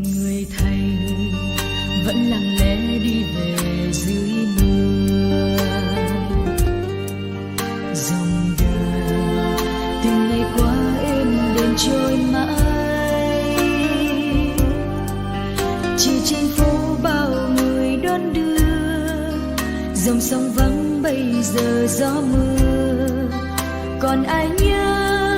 người thầy vẫn lặng lẽ đi về dưới mưa. Dòng đời từng ngày qua êm đềm trôi mãi, chỉ trên phố bao người đón đưa. Dòng sông vắng bây giờ gió mưa, còn ai nhớ